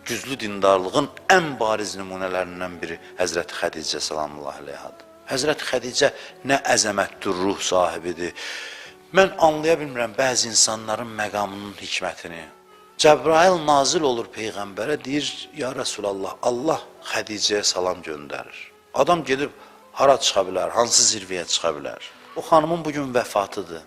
güclü dindarlığın ən bariz nümunələrindən biri Həzrəti Xədicə salamullahi aleyhadır. Həzrəti Xədicə nə əzəmətdir, ruh sahibidir. Mən anlaya bilmirəm bəzi insanların məqamının hikmətini. Cəbrail nazil olur Peyğəmbərə, deyir, ya Rasulallah, Allah Xədicəyə salam göndərir. Adam gedib hara çıxa bilər, hansı zirvəyə çıxa bilər? O xanımın bugün vəfatıdır.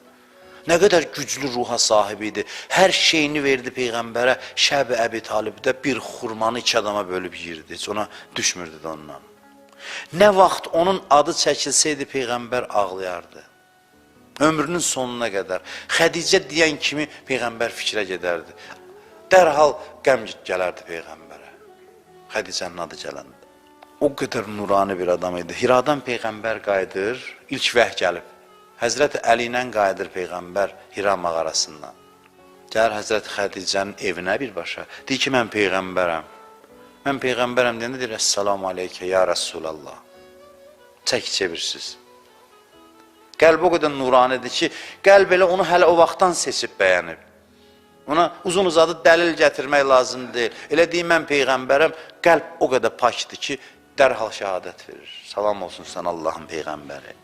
Nə qədər güclü ruha sahibi idi. Hər şeyini verdi Peyğəmbərə. Şəb-i Əbi Talibdə bir xurmanı 2 adama bölüb yirdi. Heç ona düşmürdü də ondan. Nə vaxt onun adı çəkilsəydi Peyğəmbər ağlayardı. Ömrünün sonuna qədər. Xədicə deyən kimi Peyğəmbər fikrə gedərdi. Dərhal qəm gələrdi Peyğəmbərə. Xədicənin adı gələndə. O qədər nurani bir adam idi. Hiradan Peyğəmbər qayıdır, ilk vəh gəlib. Həzrəti Əli ilə qayıdır Peyğəmbər Hira mağarasından. Gəlir Həzrəti Xədicənin evinə birbaşa. Deyir ki, mən Peyğəmbərəm. Mən Peyğəmbərəm deyəndə deyir, Əssalamu aleykə ya Rasulallah. Çək çevirsiz. Qəlb o qədər nuranidir ki, qəlb elə onu hələ o vaxtdan seçib bəyənib. Ona uzun uzadı dəlil gətirmək lazım deyil. Elə deyim, mən Peyğəmbərəm, qəlb o qədər pakdır ki, dərhal şəhadət verir. Salam olsun sən Allahın Peyğəmbəri.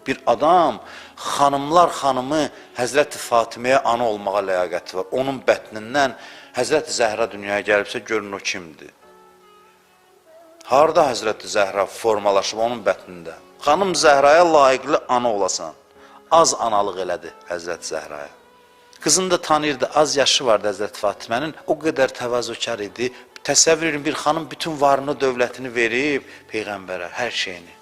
Bir adam, xanımlar xanımı Həzrəti Fatiməyə ana olmağa ləyaqəti var. Onun bətnindən Həzrəti Zəhra dünyaya gəlibsə, görün o kimdir? Harada Həzrəti Zəhra formalaşıb onun bətnində? Xanım Zəhraya layiqli ana olasan. Az analıq elədi Həzrəti Zəhraya. Qızını da tanıyırdı, az yaşı vardı Həzrəti Fatimənin. O qədər təvazökar idi. Təsəvvür edin, bir xanım bütün varını, dövlətini verib Peyğəmbərə, hər şeyini.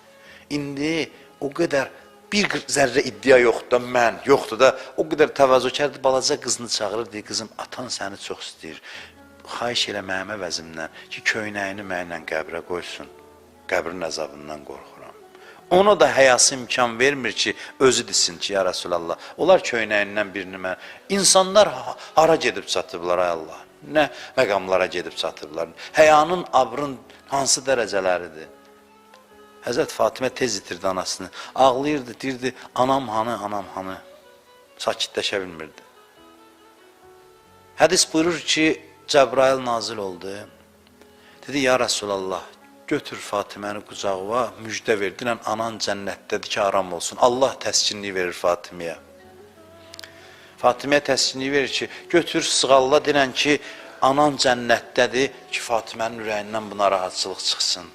İndi o qədər bir zərrə iddia yoxdur da, mən yoxdur da, o qədər təvazökardır, balaca qızını çağırır, deyir, qızım, atan səni çox istəyir. Xahiş elə mənim əvəzimdən ki, köynəyini mənlə qəbrə qoysun, qəbrin əzabından qorxuram. Ona da həyası imkan vermir ki, özü desin ki, ya Rasulallah, onlar köynəyindən birini mən. İnsanlar hara gedib çatıblar, ay Allah, nə məqamlara gedib çatıblar, həyanın, abrın hansı dərəcələridir? Həzrət Fatimə tez itirdi anasını, ağlayırdı, deyirdi, anam hanı, anam hanı, sakitləşə bilmirdi. Hədis buyurur ki, Cəbrail nazil oldu, dedi, ya Rasulallah, götür Fatiməni qucağıma, müjdə verdilən anan cənnətdədir ki, aram olsun. Allah təskinliyi verir Fatiməyə. Fatiməyə təskinliyi verir ki, götür sığalla dilən ki, anan cənnətdədir ki, Fatimənin ürəyindən buna rahatçılıq çıxsın.